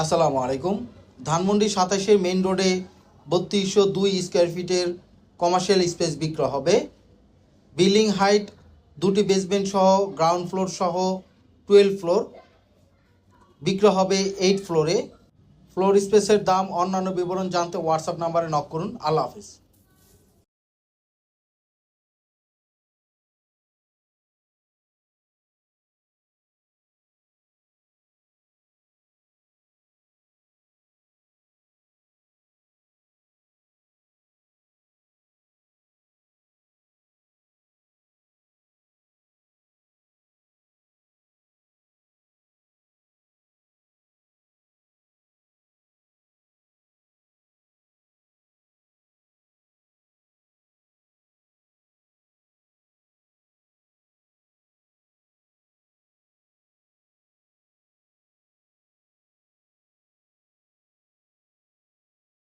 আসসালামু আলাইকুম। ধানমন্ডি ২৭ মেইন রোডে ৩২০২ স্কোয়ার ফিটের কমার্শিয়াল স্পেস বিক্রয় হবে। বিল্ডিং হাইট 2টি বেসমেন্ট সহ গ্রাউন্ড ফ্লোর সহ 12 ফ্লোর বিক্রয় হবে 8 ফ্লোরে। ফ্লোর স্পেসের দাম অন্যান্য বিবরণ জানতে হোয়াটসঅ্যাপ নাম্বারে নক করুন। আল্লাহ হাফিজ।